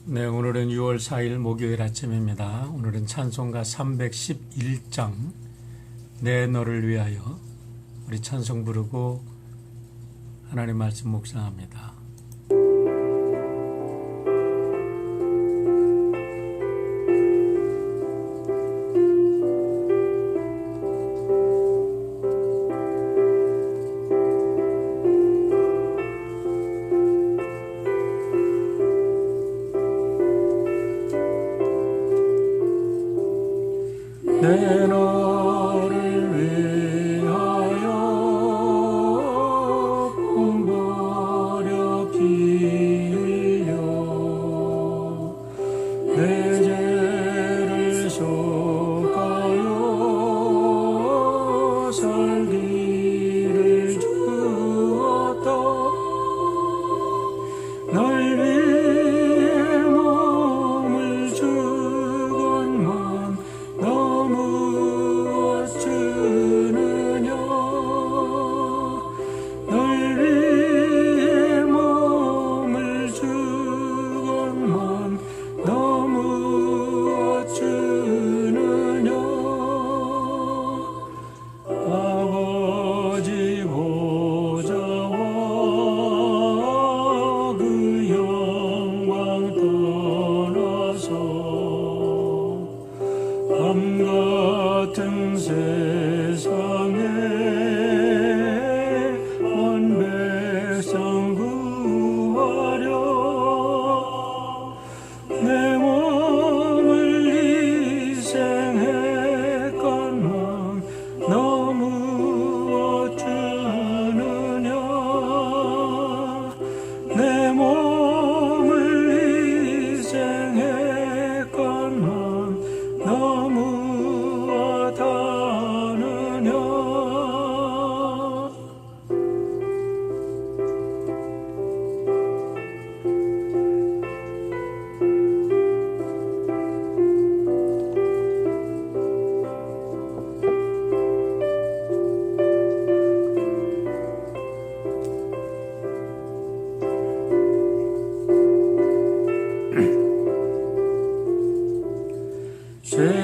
네, 오늘은 6월 4일 목요일 아침입니다. 오늘은 찬송가 311장 내 너를 위하여 우리 찬송 부르고 하나님 말씀 묵상합니다. 내 너를 위하여 품버려 피 흘려 내 죄를 속하여 살 길을 주었다. 널 위해 몸을 주건만 너무 어쩌느냐. 널 위해 몸을 주건만 너무 어쩌느냐. 아버지 보좌와 그 영광 떠나서 밤 같은 세상에 온 백성 구하려 내 몸을 희생했건만 너무 어쩌느냐. 내 몸을 희생했건만 너무 어떠느냐.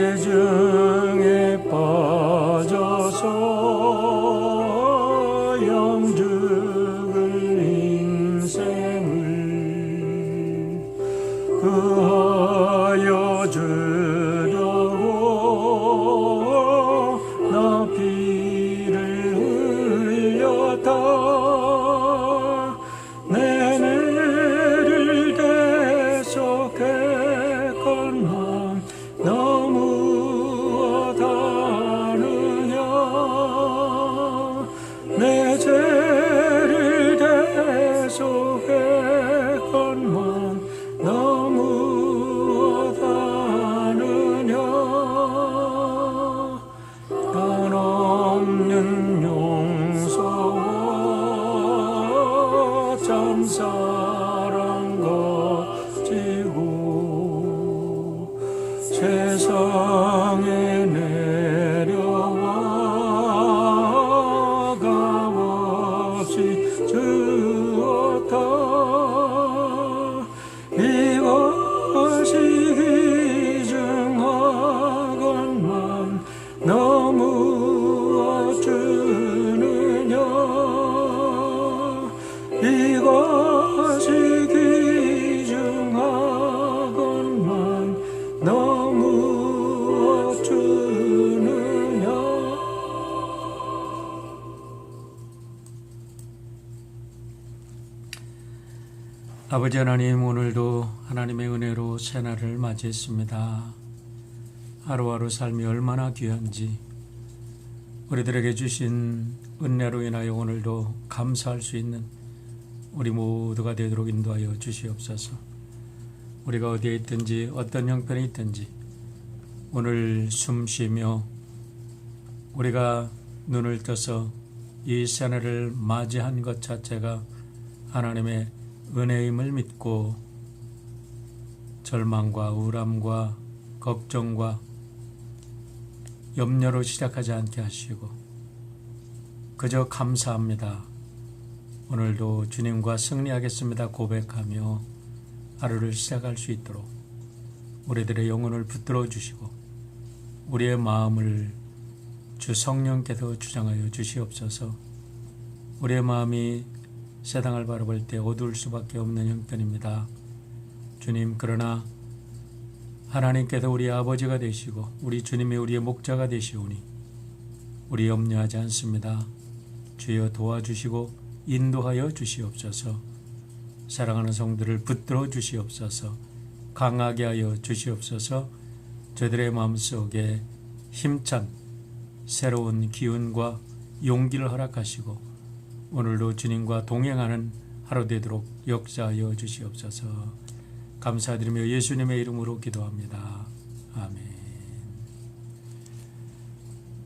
죄중에 빠져서 영죽을 인생을 그하여 주려고 나 피를 흘렸다. 내 죄를 대속했건만 너무 어떠느냐. 내 죄를 대속했건만 너무 어떠느냐. 한없는 용서와 참 사랑 가지고 세상에 내려와 값없이 주었다. 이것이 귀중하건만 너무 어쩌느냐. 이것이 귀중하건만 너무 어쩌느냐. 아버지 하나님, 오늘도 하나님의 은혜로 새날을 맞이했습니다. 하루하루 삶이 얼마나 귀한지 우리들에게 주신 은혜로 인하여 오늘도 감사할 수 있는 우리 모두가 되도록 인도하여 주시옵소서. 우리가 어디에 있든지 어떤 형편에 있든지 오늘 숨 쉬며 우리가 눈을 떠서 이 새날을 맞이한 것 자체가 하나님의 은혜임을 믿고 절망과 우울함과 걱정과 염려로 시작하지 않게 하시고 그저 감사합니다. 오늘도 주님과 승리하겠습니다 고백하며 하루를 시작할 수 있도록 우리들의 영혼을 붙들어 주시고 우리의 마음을 주 성령께서 주장하여 주시옵소서. 우리의 마음이 세상을 바라볼 때 어두울 수밖에 없는 형편입니다. 주님, 그러나 하나님께서 우리 아버지가 되시고 우리 주님이 우리의 목자가 되시오니 우리 염려하지 않습니다. 주여 도와주시고 인도하여 주시옵소서. 사랑하는 성도를 붙들어 주시옵소서. 강하게 하여 주시옵소서. 저들의 마음속에 힘찬 새로운 기운과 용기를 허락하시고 오늘도 주님과 동행하는 하루 되도록 역사하여 주시옵소서. 감사드리며 예수님의 이름으로 기도합니다. 아멘.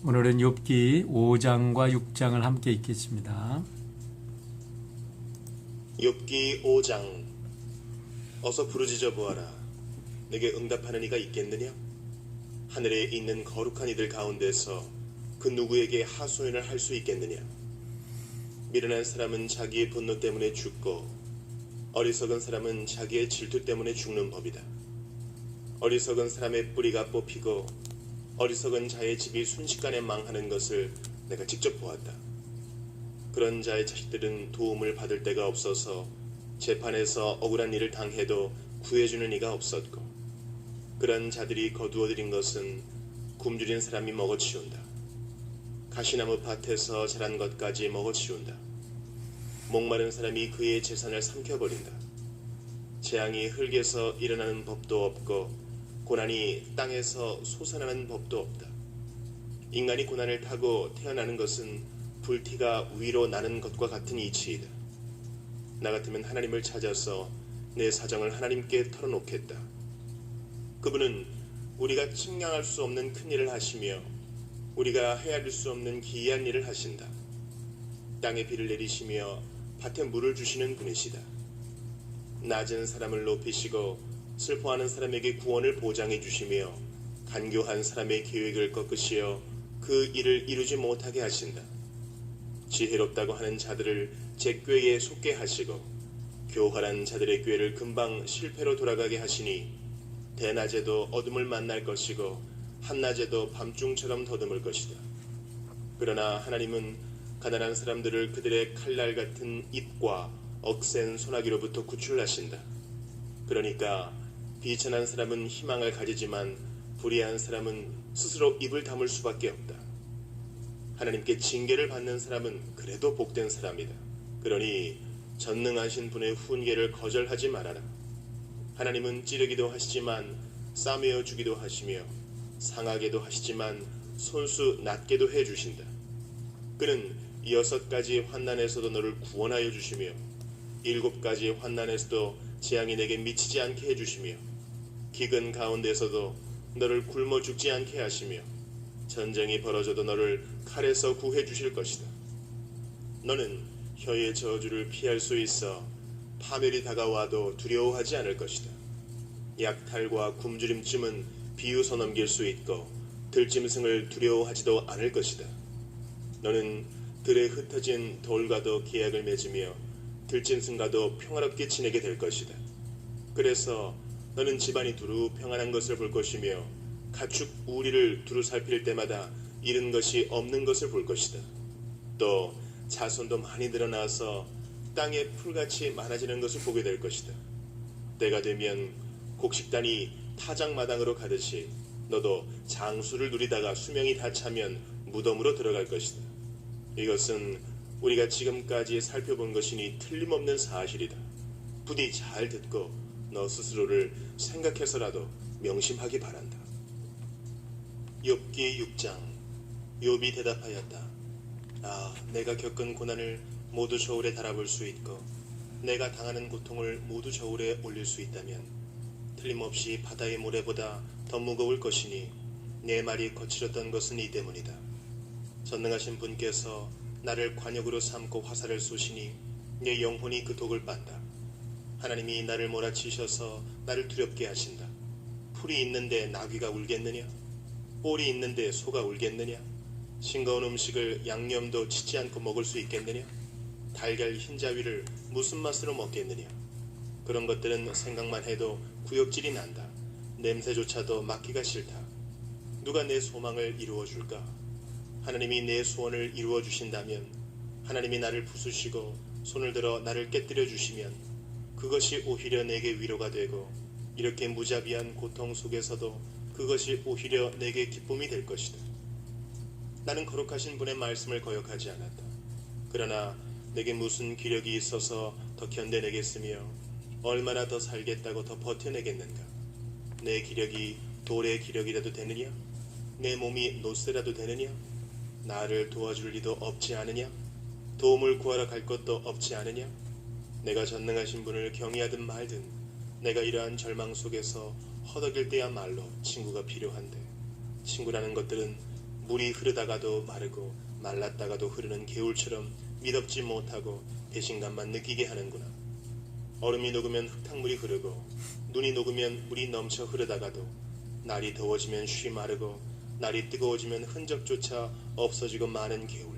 오늘은 욥기 5장과 6장을 함께 읽겠습니다. 욥기 5장. 어서 부르짖어 보아라. 내게 응답하는 이가 있겠느냐? 하늘에 있는 거룩한 이들 가운데서 그 누구에게 하소연을 할 수 있겠느냐? 미련한 사람은 자기의 분노 때문에 죽고 어리석은 사람은 자기의 질투 때문에 죽는 법이다. 어리석은 사람의 뿌리가 뽑히고 어리석은 자의 집이 순식간에 망하는 것을 내가 직접 보았다. 그런 자의 자식들은 도움을 받을 데가 없어서 재판에서 억울한 일을 당해도 구해주는 이가 없었고 그런 자들이 거두어들인 것은 굶주린 사람이 먹어치운다. 가시나무 밭에서 자란 것까지 먹어치운다. 목마른 사람이 그의 재산을 삼켜버린다. 재앙이 흙에서 일어나는 법도 없고 고난이 땅에서 솟아나는 법도 없다. 인간이 고난을 타고 태어나는 것은 불티가 위로 나는 것과 같은 이치이다. 나 같으면 하나님을 찾아서 내 사정을 하나님께 털어놓겠다. 그분은 우리가 측량할 수 없는 큰 일을 하시며 우리가 헤아릴 수 없는 기이한 일을 하신다. 땅에 비를 내리시며 밭에 물을 주시는 분이시다. 낮은 사람을 높이시고 슬퍼하는 사람에게 구원을 보장해 주시며 간교한 사람의 계획을 꺾으시어 그 일을 이루지 못하게 하신다. 지혜롭다고 하는 자들을 제 꾀에 속게 하시고 교활한 자들의 꾀를 금방 실패로 돌아가게 하시니 대낮에도 어둠을 만날 것이고 한낮에도 밤중처럼 더듬을 것이다. 그러나 하나님은 가난한 사람들을 그들의 칼날 같은 입과 억센 소나기로부터 구출하신다. 그러니까 비천한 사람은 희망을 가지지만 불의한 사람은 스스로 입을 다물 수밖에 없다. 하나님께 징계를 받는 사람은 그래도 복된 사람이다. 그러니 전능하신 분의 훈계를 거절하지 말아라. 하나님은 찌르기도 하시지만 싸매어 주기도 하시며 상하게도 하시지만 손수 낮게도 해주신다. 그는 6가지 환난에서도 너를 구원하여 주시며 7가지 환난에서도 재앙이 내게 미치지 않게 해주시며 기근 가운데서도 너를 굶어 죽지 않게 하시며 전쟁이 벌어져도 너를 칼에서 구해 주실 것이다. 너는 혀의 저주를 피할 수 있어 파멸이 다가와도 두려워하지 않을 것이다. 약탈과 굶주림쯤은 비웃어 넘길 수 있고 들짐승을 두려워하지도 않을 것이다. 너는 들에 흩어진 돌과도 계약을 맺으며 들짐승과도 평화롭게 지내게 될 것이다. 그래서 너는 집안이 두루 평안한 것을 볼 것이며 가축 우리를 두루 살필 때마다 잃은 것이 없는 것을 볼 것이다. 또 자손도 많이 늘어나서 땅에 풀같이 많아지는 것을 보게 될 것이다. 때가 되면 곡식단이 타작마당으로 가듯이 너도 장수를 누리다가 수명이 다 차면 무덤으로 들어갈 것이다. 이것은 우리가 지금까지 살펴본 것이니 틀림없는 사실이다. 부디 잘 듣고 너 스스로를 생각해서라도 명심하기 바란다. 욥기 6장. 욥이 대답하였다. 내가 겪은 고난을 모두 저울에 달아볼 수 있고 내가 당하는 고통을 모두 저울에 올릴 수 있다면 틀림없이 바다의 모래보다 더 무거울 것이니 내 말이 거칠었던 것은 이 때문이다. 전능하신 분께서 나를 관역으로 삼고 화살을 쏘시니 내 영혼이 그 독을 빤다. 하나님이 나를 몰아치셔서 나를 두렵게 하신다. 풀이 있는데 나귀가 울겠느냐? 뿔이 있는데 소가 울겠느냐? 싱거운 음식을 양념도 치지 않고 먹을 수 있겠느냐? 달걀 흰자위를 무슨 맛으로 먹겠느냐? 그런 것들은 생각만 해도 구역질이 난다. 냄새조차도 맡기가 싫다. 누가 내 소망을 이루어 줄까? 하나님이 내 소원을 이루어 주신다면, 하나님이 나를 부수시고 손을 들어 나를 깨뜨려 주시면 그것이 오히려 내게 위로가 되고, 이렇게 무자비한 고통 속에서도 그것이 오히려 내게 기쁨이 될 것이다. 나는 거룩하신 분의 말씀을 거역하지 않았다. 그러나 내게 무슨 기력이 있어서 더 견뎌내겠으며 얼마나 더 살겠다고 더 버텨내겠는가? 내 기력이 돌의 기력이라도 되느냐? 내 몸이 노쇠라도 되느냐? 나를 도와줄 리도 없지 않으냐? 도움을 구하러 갈 것도 없지 않으냐? 내가 전능하신 분을 경외하든 말든 내가 이러한 절망 속에서 허덕일 때야말로 친구가 필요한데, 친구라는 것들은 물이 흐르다가도 마르고 말랐다가도 흐르는 개울처럼 미덥지 못하고 배신감만 느끼게 하는구나. 얼음이 녹으면 흙탕물이 흐르고 눈이 녹으면 물이 넘쳐 흐르다가도 날이 더워지면 쉬 마르고 날이 뜨거워지면 흔적조차 없어지고 마는 개울.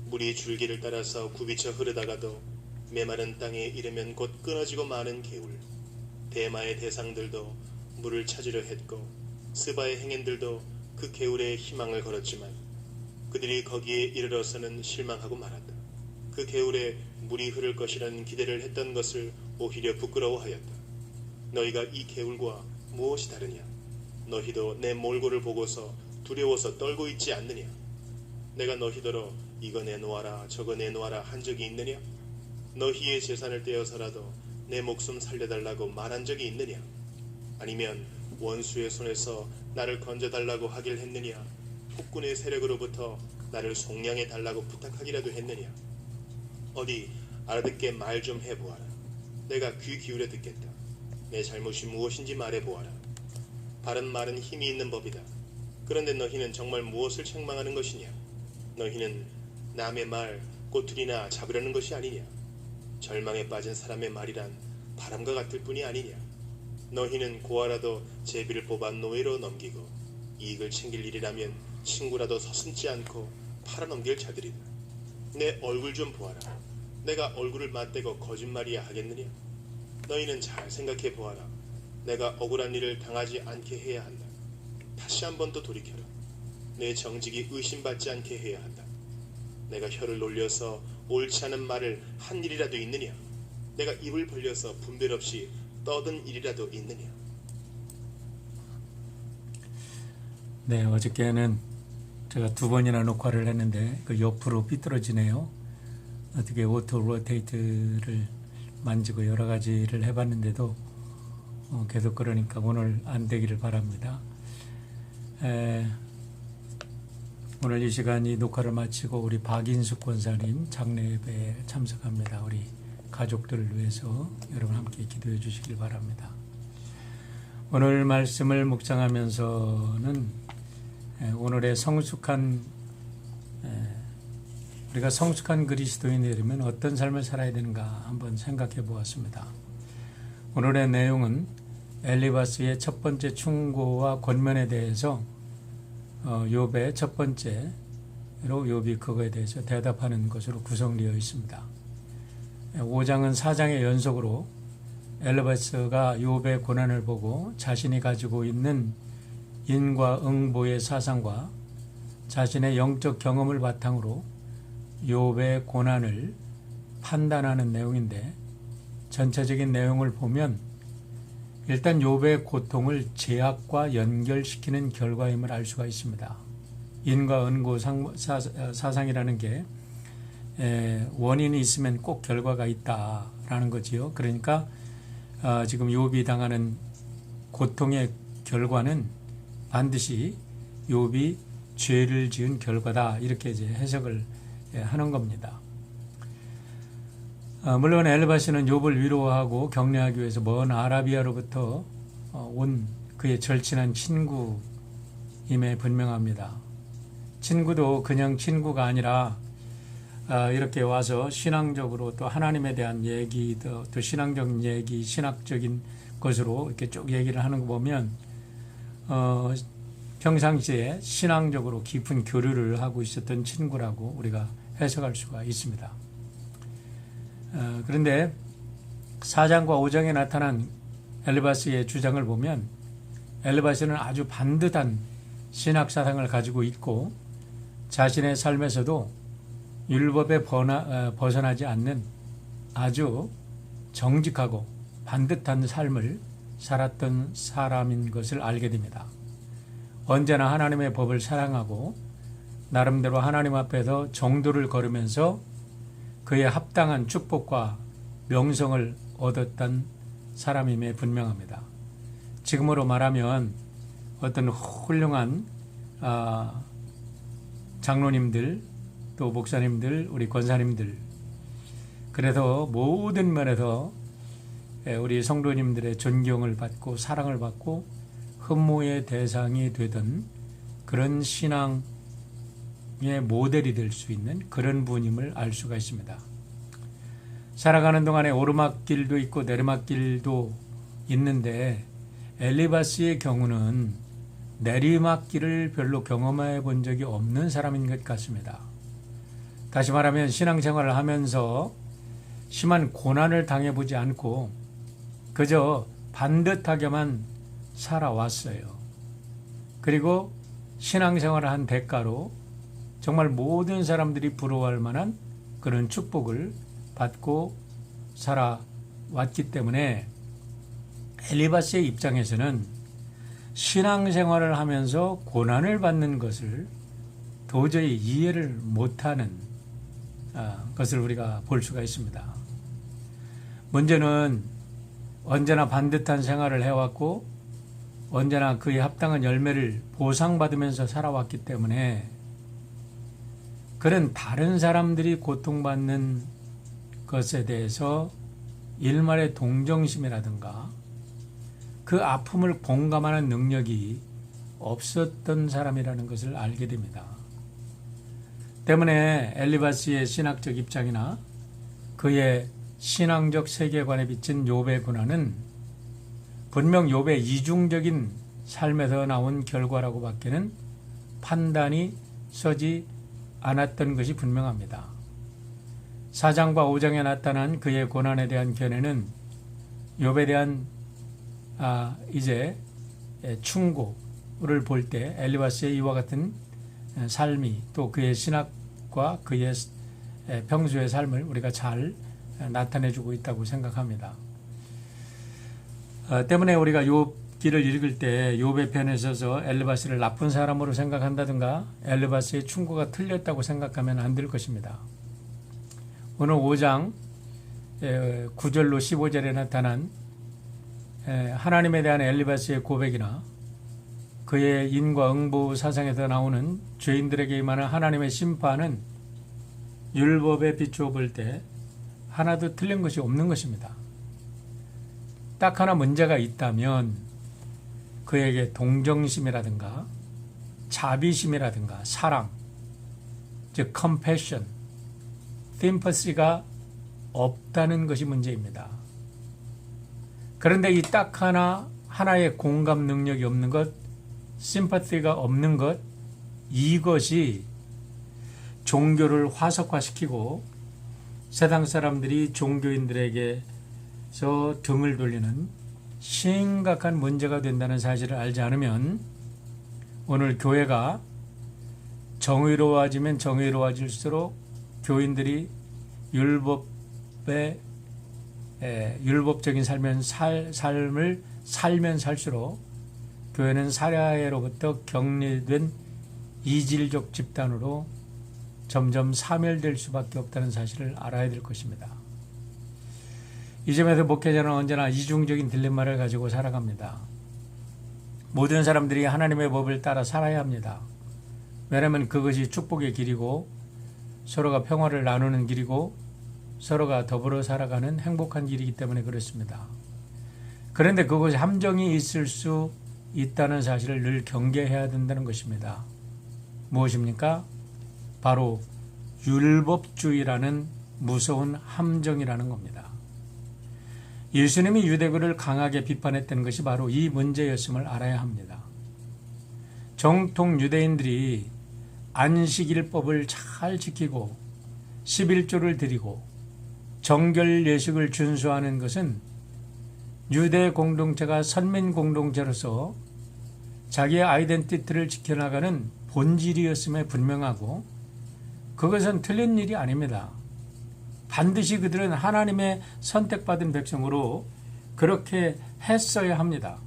물이 줄기를 따라서 굽이쳐 흐르다가도 메마른 땅에 이르면 곧 끊어지고 마는 개울. 대마의 대상들도 물을 찾으려 했고 스바의 행인들도 그 개울에 희망을 걸었지만 그들이 거기에 이르러서는 실망하고 말았다. 그 개울에 물이 흐를 것이라는 기대를 했던 것을 오히려 부끄러워하였다. 너희가 이 개울과 무엇이 다르냐? 너희도 내 몰골을 보고서 두려워서 떨고 있지 않느냐? 내가 너희더러 이거 내놓아라 저거 내놓아라 한 적이 있느냐? 너희의 재산을 떼어서라도 내 목숨 살려달라고 말한 적이 있느냐? 아니면 원수의 손에서 나를 건져달라고 하길 했느냐? 폭군의 세력으로부터 나를 속량해 달라고 부탁하기라도 했느냐? 어디 알아듣게 말 좀 해보아라. 내가 귀 기울여 듣겠다. 내 잘못이 무엇인지 말해보아라. 바른 말은 힘이 있는 법이다. 그런데 너희는 정말 무엇을 책망하는 것이냐? 너희는 남의 말 꼬투리나 잡으려는 것이 아니냐? 절망에 빠진 사람의 말이란 바람과 같을 뿐이 아니냐? 너희는 고아라도 제비를 뽑아 노예로 넘기고 이익을 챙길 일이라면 친구라도 서슴지 않고 팔아넘길 자들이다. 내 얼굴 좀 보아라. 내가 얼굴을 맞대고 거짓말이야 하겠느냐? 너희는 잘 생각해 보아라. 내가 억울한 일을 당하지 않게 해야 한다. 다시 한 번 더 돌이켜라. 내 정직이 의심받지 않게 해야 한다. 내가 혀를 놀려서 옳지 않은 말을 한 일이라도 있느냐? 내가 입을 벌려서 분별 없이 떠든 일이라도 있느냐? 네, 어저께는 제가 2번이나 녹화를 했는데 그 옆으로 삐뚤어지네요. 어떻게 오토 로테이트를 만지고 여러 가지를 해봤는데도 계속 그러니까 오늘 안 되기를 바랍니다. 오늘 이 시간 이 녹화를 마치고 우리 박인숙 권사님 장례 예배에 참석합니다. 우리 가족들을 위해서 여러분 함께 기도해 주시길 바랍니다. 오늘 말씀을 묵상하면서는 오늘의 우리가 성숙한 그리스도인이 되려면 어떤 삶을 살아야 되는가 한번 생각해 보았습니다. 오늘의 내용은 엘리바스의 첫 번째 충고와 권면에 대해서 욥의 첫 번째로 욥이 그거에 대해서 대답하는 것으로 구성되어 있습니다. 5장은 4장의 연속으로 엘리바스가 욥의 고난을 보고 자신이 가지고 있는 인과응보의 사상과 자신의 영적 경험을 바탕으로 욥의 고난을 판단하는 내용인데, 전체적인 내용을 보면 일단 욥의 고통을 죄악과 연결시키는 결과임을 알 수가 있습니다. 인과응보 사상이라는 게 원인이 있으면 꼭 결과가 있다라는 거지요. 그러니까 지금 욥이 당하는 고통의 결과는 반드시 욥이 죄를 지은 결과다, 이렇게 이제 해석을 하는 겁니다. 물론 엘리바스는 욥을 위로하고 격려하기 위해서 먼 아라비아로부터 온 그의 절친한 친구임에 분명합니다. 친구도 그냥 친구가 아니라 이렇게 와서 신앙적으로 또 하나님에 대한 얘기, 또 신앙적인 얘기, 신학적인 것으로 이렇게 쭉 얘기를 하는 거 보면 평상시에 신앙적으로 깊은 교류를 하고 있었던 친구라고 우리가 해석할 수가 있습니다. 그런데 4장과 5장에 나타난 엘리바스의 주장을 보면 엘리바스는 아주 반듯한 신학 사상을 가지고 있고 자신의 삶에서도 율법에 벗어나지 않는 아주 정직하고 반듯한 삶을 살았던 사람인 것을 알게 됩니다. 언제나 하나님의 법을 사랑하고 나름대로 하나님 앞에서 정도를 걸으면서 그에 합당한 축복과 명성을 얻었던 사람임에 분명합니다. 지금으로 말하면 어떤 훌륭한 장로님들, 또 목사님들, 우리 권사님들, 그래서 모든 면에서 우리 성도님들의 존경을 받고 사랑을 받고 흠모의 대상이 되던 그런 신앙의 모델이 될 수 있는 그런 분임을 알 수가 있습니다. 살아가는 동안에 오르막길도 있고 내리막길도 있는데 엘리바스의 경우는 내리막길을 별로 경험해 본 적이 없는 사람인 것 같습니다. 다시 말하면 신앙생활을 하면서 심한 고난을 당해보지 않고 그저 반듯하게만 살아왔어요. 그리고 신앙생활을 한 대가로 정말 모든 사람들이 부러워할 만한 그런 축복을 받고 살아왔기 때문에 엘리바스의 입장에서는 신앙생활을 하면서 고난을 받는 것을 도저히 이해를 못하는 것을 우리가 볼 수가 있습니다. 문제는 언제나 반듯한 생활을 해왔고 언제나 그에 합당한 열매를 보상받으면서 살아왔기 때문에 그런 다른 사람들이 고통받는 것에 대해서 일말의 동정심이라든가 그 아픔을 공감하는 능력이 없었던 사람이라는 것을 알게 됩니다. 때문에 엘리바스의 신학적 입장이나 그의 신앙적 세계관에 비친 욥의 고난은 분명 욥의 이중적인 삶에서 나온 결과라고 밖에는 판단이 서지 않았던 것이 분명합니다. 4장과 5장에 나타난 그의 고난에 대한 견해는 욥에 대한 이제 충고를 볼 때 엘리바스의 이와 같은 삶이 또 그의 신학과 그의 평소의 삶을 우리가 잘 나타내주고 있다고 생각합니다. 때문에 우리가 욥기를 읽을 때 욥의 편에 서서 엘리바스를 나쁜 사람으로 생각한다든가 엘리바스의 충고가 틀렸다고 생각하면 안 될 것입니다. 오늘 5장 9절로 15절에 나타난 하나님에 대한 엘리바스의 고백이나 그의 인과 응보 사상에서 나오는 죄인들에게 임하는 하나님의 심판은 율법에 비추어 볼 때 하나도 틀린 것이 없는 것입니다. 딱 하나 문제가 있다면 그에게 동정심이라든가 자비심이라든가 사랑, 즉 compassion, sympathy가 없다는 것이 문제입니다. 그런데 이 딱 하나의 공감 능력이 없는 것, 심파티가 없는 것, 이것이 종교를 화석화시키고 세상 사람들이 종교인들에게서 등을 돌리는 심각한 문제가 된다는 사실을 알지 않으면 오늘 교회가 정의로워지면 정의로워질수록 교인들이 율법적인 삶을 살면 살수록 교회는 사례로부터 격리된 이질적 집단으로 점점 사멸될 수밖에 없다는 사실을 알아야 될 것입니다. 이 점에서 목회자는 언제나 이중적인 딜레마를 가지고 살아갑니다. 모든 사람들이 하나님의 법을 따라 살아야 합니다. 왜냐하면 그것이 축복의 길이고 서로가 평화를 나누는 길이고 서로가 더불어 살아가는 행복한 길이기 때문에 그렇습니다. 그런데 그것이 함정이 있을 수 있다는 사실을 늘 경계해야 된다는 것입니다. 무엇입니까? 바로 율법주의라는 무서운 함정이라는 겁니다. 예수님이 유대교를 강하게 비판했던 것이 바로 이 문제였음을 알아야 합니다. 정통 유대인들이 안식일법을 잘 지키고 11조를 드리고 정결 예식을 준수하는 것은 유대 공동체가 선민 공동체로서 자기의 아이덴티티를 지켜나가는 본질이었음에 분명하고 그것은 틀린 일이 아닙니다. 반드시 그들은 하나님의 선택받은 백성으로 그렇게 했어야 합니다.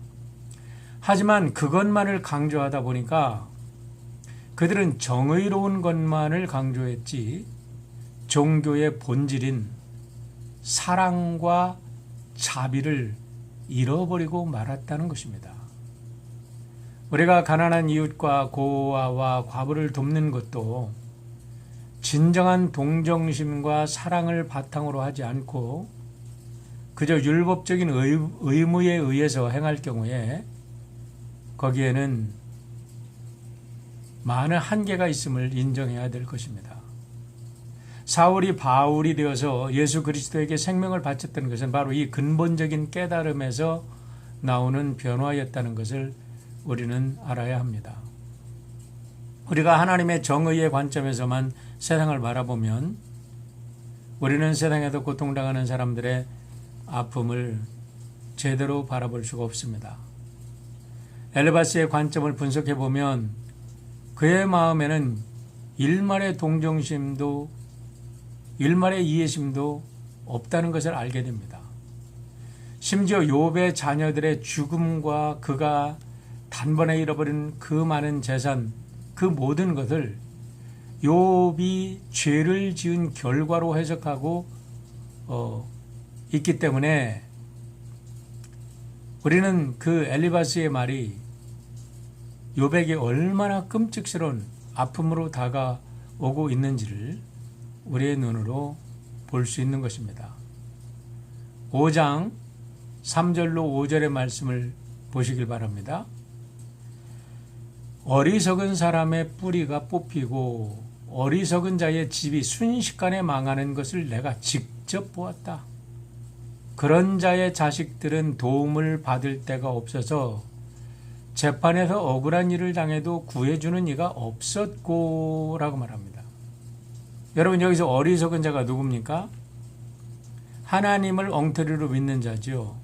하지만 그것만을 강조하다 보니까 그들은 정의로운 것만을 강조했지 종교의 본질인 사랑과 자비를 잃어버리고 말았다는 것입니다. 우리가 가난한 이웃과 고아와 과부를 돕는 것도 진정한 동정심과 사랑을 바탕으로 하지 않고 그저 율법적인 의무에 의해서 행할 경우에 거기에는 많은 한계가 있음을 인정해야 될 것입니다. 사울이 바울이 되어서 예수 그리스도에게 생명을 바쳤던 것은 바로 이 근본적인 깨달음에서 나오는 변화였다는 것을 우리는 알아야 합니다. 우리가 하나님의 정의의 관점에서만 세상을 바라보면 우리는 세상에서 고통당하는 사람들의 아픔을 제대로 바라볼 수가 없습니다. 엘리바스의 관점을 분석해 보면 그의 마음에는 일말의 동정심도 일말의 이해심도 없다는 것을 알게 됩니다. 심지어 욥의 자녀들의 죽음과 그가 단번에 잃어버린 그 많은 재산, 그 모든 것을 욥이 죄를 지은 결과로 해석하고 있기 때문에 우리는 그 엘리바스의 말이 욥에게 얼마나 끔찍스러운 아픔으로 다가오고 있는지를 우리의 눈으로 볼 수 있는 것입니다. 5장 3절로 5절의 말씀을 보시길 바랍니다. 어리석은 사람의 뿌리가 뽑히고 어리석은 자의 집이 순식간에 망하는 것을 내가 직접 보았다. 그런 자의 자식들은 도움을 받을 데가 없어서 재판에서 억울한 일을 당해도 구해주는 이가 없었고 라고 말합니다. 여러분 여기서 어리석은 자가 누굽니까? 하나님을 엉터리로 믿는 자죠.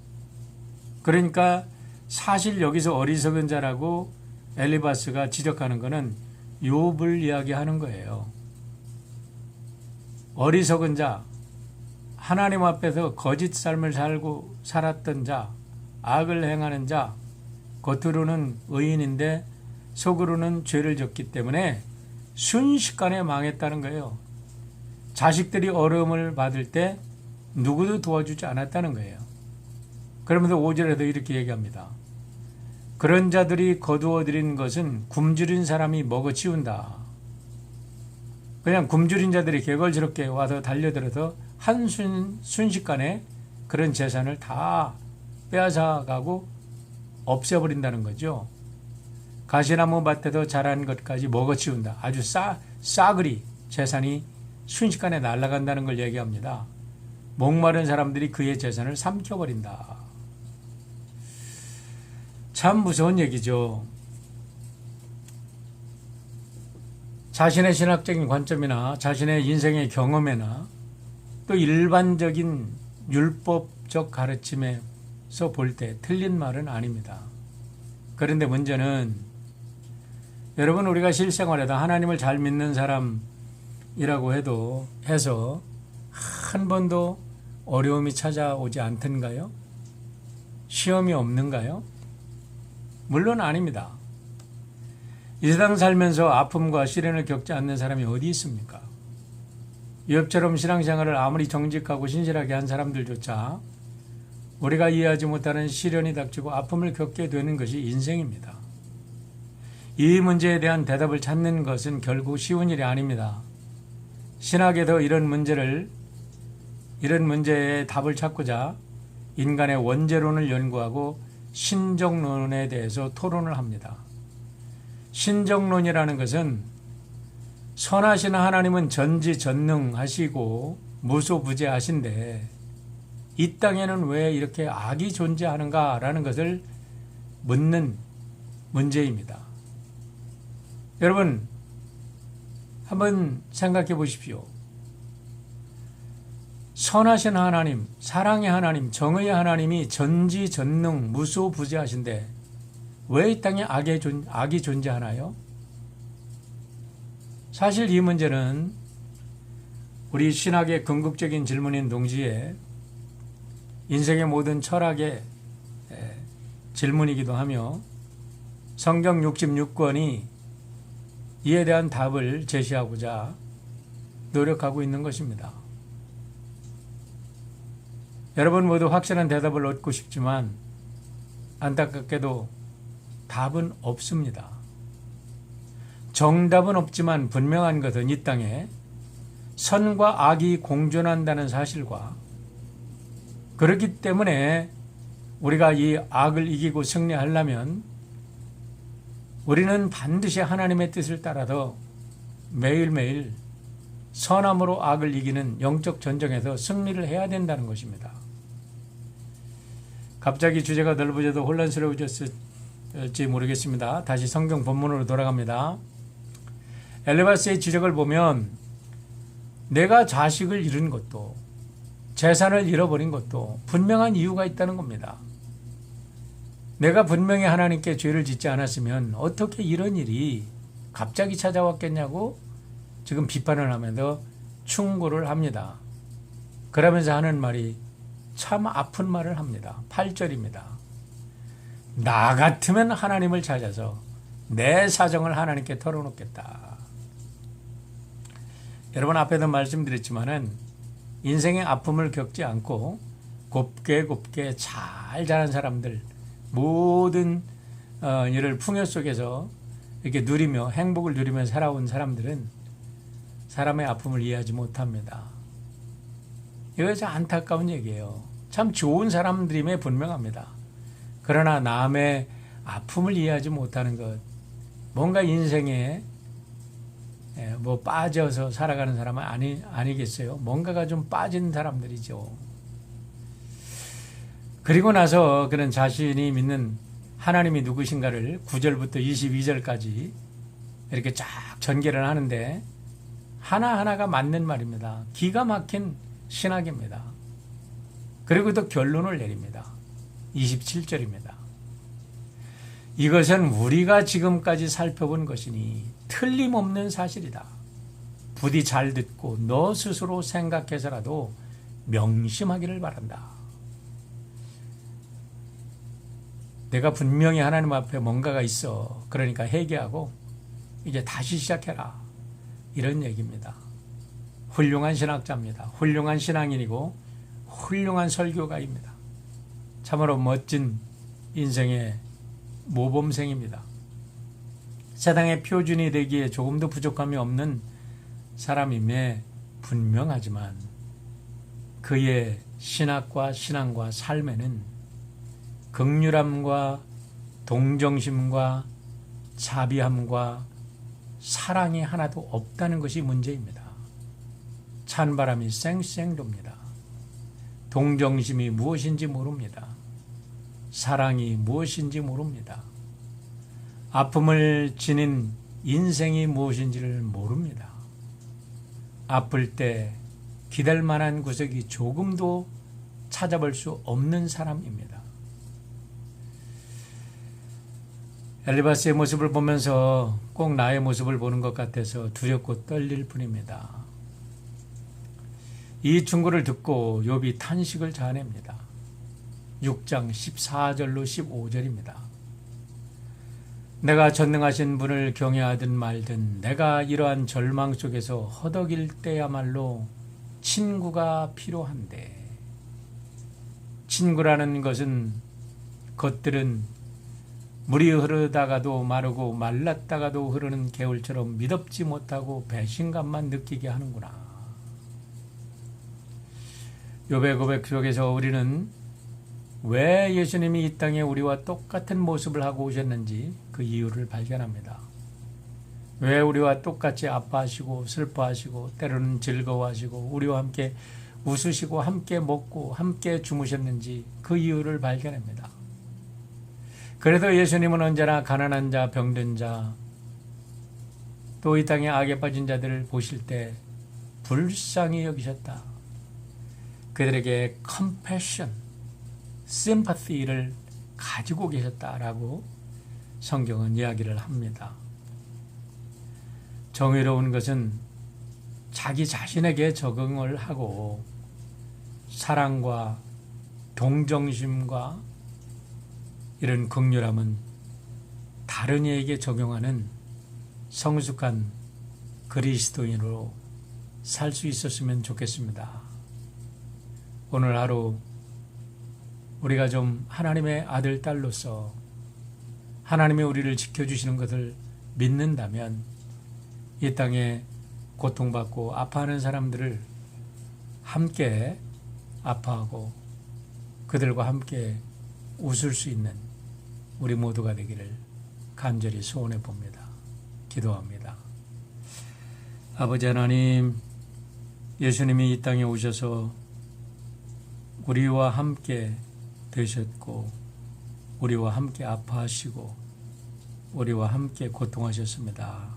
그러니까 사실 여기서 어리석은 자라고 엘리바스가 지적하는 것은 욥을 이야기하는 거예요. 어리석은 자, 하나님 앞에서 거짓 삶을 살았던 자, 악을 행하는 자, 겉으로는 의인인데 속으로는 죄를 졌기 때문에 순식간에 망했다는 거예요. 자식들이 어려움을 받을 때 누구도 도와주지 않았다는 거예요. 그러면서 5절에도 이렇게 얘기합니다. 그런 자들이 거두어들인 것은 굶주린 사람이 먹어치운다. 그냥 굶주린 자들이 개걸스럽게 와서 달려들어서 순식간에 그런 재산을 다 빼앗아가고 없애버린다는 거죠. 가시나무 밭에서 자란 것까지 먹어치운다. 아주 싸그리 재산이 순식간에 날아간다는 걸 얘기합니다. 목마른 사람들이 그의 재산을 삼켜버린다. 참 무서운 얘기죠. 자신의 신학적인 관점이나 자신의 인생의 경험에나 또 일반적인 율법적 가르침에서 볼 때 틀린 말은 아닙니다. 그런데 문제는 여러분 우리가 실생활에도 하나님을 잘 믿는 사람이라고 해서 한 번도 어려움이 찾아오지 않던가요? 시험이 없는가요? 물론 아닙니다. 이 세상 살면서 아픔과 시련을 겪지 않는 사람이 어디 있습니까? 욥처럼 신앙생활을 아무리 정직하고 신실하게 한 사람들조차 우리가 이해하지 못하는 시련이 닥치고 아픔을 겪게 되는 것이 인생입니다. 이 문제에 대한 대답을 찾는 것은 결국 쉬운 일이 아닙니다. 신학에도 이런 문제의 답을 찾고자 인간의 원죄론을 연구하고 신정론에 대해서 토론을 합니다. 신정론이라는 것은 선하신 하나님은 전지전능하시고 무소부재하신데 이 땅에는 왜 이렇게 악이 존재하는가라는 것을 묻는 문제입니다. 여러분 한번 생각해 보십시오. 선하신 하나님, 사랑의 하나님, 정의의 하나님이 전지전능 무소부재하신데 왜 이 땅에 악이 존재하나요? 사실 이 문제는 우리 신학의 궁극적인 질문인 동시에 인생의 모든 철학의 질문이기도 하며 성경 66권이 이에 대한 답을 제시하고자 노력하고 있는 것입니다. 여러분 모두 확실한 대답을 얻고 싶지만 안타깝게도 답은 없습니다. 정답은 없지만 분명한 것은 이 땅에 선과 악이 공존한다는 사실과 그렇기 때문에 우리가 이 악을 이기고 승리하려면 우리는 반드시 하나님의 뜻을 따라서 매일매일 선함으로 악을 이기는 영적 전쟁에서 승리를 해야 된다는 것입니다. 갑자기 주제가 넓어져도 혼란스러워졌을지 모르겠습니다. 다시 성경 본문으로 돌아갑니다. 엘리바스의 지적을 보면 내가 자식을 잃은 것도 재산을 잃어버린 것도 분명한 이유가 있다는 겁니다. 내가 분명히 하나님께 죄를 짓지 않았으면 어떻게 이런 일이 갑자기 찾아왔겠냐고 지금 비판을 하면서 충고를 합니다. 그러면서 하는 말이 참 아픈 말을 합니다. 8절입니다. 나 같으면 하나님을 찾아서 내 사정을 하나님께 털어놓겠다. 여러분 앞에도 말씀드렸지만은 인생의 아픔을 겪지 않고 곱게 잘 자란 사람들, 모든 일을 풍요 속에서 이렇게 누리며 행복을 누리며 살아온 사람들은 사람의 아픔을 이해하지 못합니다. 이것이 안타까운 얘기예요. 참 좋은 사람들임에 분명합니다. 그러나 남의 아픔을 이해하지 못하는 것, 뭔가 인생에 뭐 빠져서 살아가는 사람은 아니겠어요? 뭔가가 좀 빠진 사람들이죠. 그리고 나서 그는 자신이 믿는 하나님이 누구신가를 9절부터 22절까지 이렇게 쫙 전개를 하는데 하나하나가 맞는 말입니다. 기가 막힌 신학입니다. 그리고 또 결론을 내립니다. 27절입니다. 이것은 우리가 지금까지 살펴본 것이니 틀림없는 사실이다. 부디 잘 듣고 너 스스로 생각해서라도 명심하기를 바란다. 내가 분명히 하나님 앞에 뭔가가 있어. 그러니까 회개하고 이제 다시 시작해라. 이런 얘기입니다. 훌륭한 신학자입니다. 훌륭한 신앙인이고 훌륭한 설교가입니다. 참으로 멋진 인생의 모범생입니다. 세상의 표준이 되기에 조금도 부족함이 없는 사람임에 분명하지만 그의 신학과 신앙과 삶에는 긍휼함과 동정심과 자비함과 사랑이 하나도 없다는 것이 문제입니다. 찬바람이 쌩쌩 돕니다. 동정심이 무엇인지 모릅니다. 사랑이 무엇인지 모릅니다. 아픔을 지닌 인생이 무엇인지를 모릅니다. 아플 때 기댈 만한 구석이 조금도 찾아볼 수 없는 사람입니다. 엘리바스의 모습을 보면서 꼭 나의 모습을 보는 것 같아서 두렵고 떨릴 뿐입니다. 이 충고를 듣고 욥이 탄식을 자아냅니다. 6장 14절로 15절입니다. 내가 전능하신 분을 경외하든 말든 내가 이러한 절망 속에서 허덕일 때야말로 친구가 필요한데, 친구라는 것들은 물이 흐르다가도 마르고 말랐다가도 흐르는 개울처럼 미덥지 못하고 배신감만 느끼게 하는구나. 욥의 고백 속에서 우리는 왜 예수님이 이 땅에 우리와 똑같은 모습을 하고 오셨는지 그 이유를 발견합니다. 왜 우리와 똑같이 아파하시고 슬퍼하시고 때로는 즐거워하시고 우리와 함께 웃으시고 함께 먹고 함께 주무셨는지 그 이유를 발견합니다. 그래도 예수님은 언제나 가난한 자, 병든 자, 또 이 땅에 악에 빠진 자들을 보실 때 불쌍히 여기셨다. 그들에게 compassion, sympathy를 가지고 계셨다라고 성경은 이야기를 합니다. 정의로운 것은 자기 자신에게 적응을 하고 사랑과 동정심과 이런 긍휼함은 다른 이에게 적용하는 성숙한 그리스도인으로 살 수 있었으면 좋겠습니다. 오늘 하루 우리가 좀 하나님의 아들, 딸로서 하나님의 우리를 지켜주시는 것을 믿는다면 이 땅에 고통받고 아파하는 사람들을 함께 아파하고 그들과 함께 웃을 수 있는 우리 모두가 되기를 간절히 소원해 봅니다. 기도합니다. 아버지 하나님, 예수님이 이 땅에 오셔서 우리와 함께 되셨고 우리와 함께 아파하시고 우리와 함께 고통하셨습니다.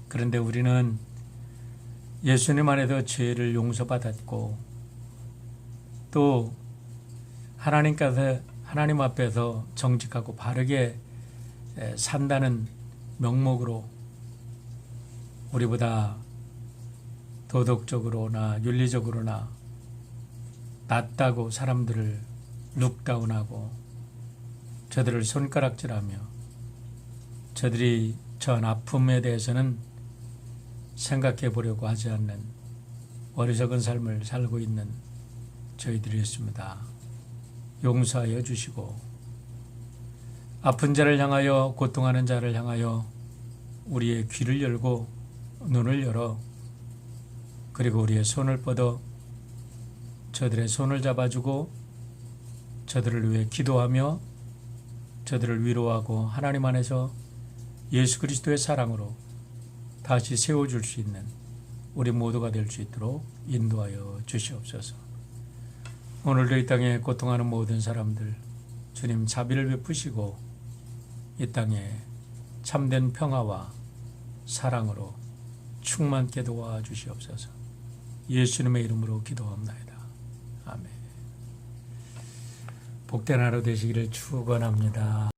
그런데 우리는 예수님 안에서 죄를 용서받았고 또 하나님 앞에서 정직하고 바르게 산다는 명목으로 우리보다 도덕적으로나 윤리적으로나 낮다고 사람들을 룩다운하고 저들을 손가락질하며 저들이 전 아픔에 대해서는 생각해 보려고 하지 않는 어리석은 삶을 살고 있는 저희들이었습니다. 용서하여 주시고 아픈 자를 향하여 고통하는 자를 향하여 우리의 귀를 열고 눈을 열어 그리고 우리의 손을 뻗어 저들의 손을 잡아주고 저들을 위해 기도하며 저들을 위로하고 하나님 안에서 예수 그리스도의 사랑으로 다시 세워줄 수 있는 우리 모두가 될 수 있도록 인도하여 주시옵소서. 오늘도 이 땅에 고통하는 모든 사람들 주님 자비를 베푸시고 이 땅에 참된 평화와 사랑으로 충만케 도와주시옵소서. 예수님의 이름으로 기도합나이다. 아멘. 복된 하루 되시기를 축원합니다.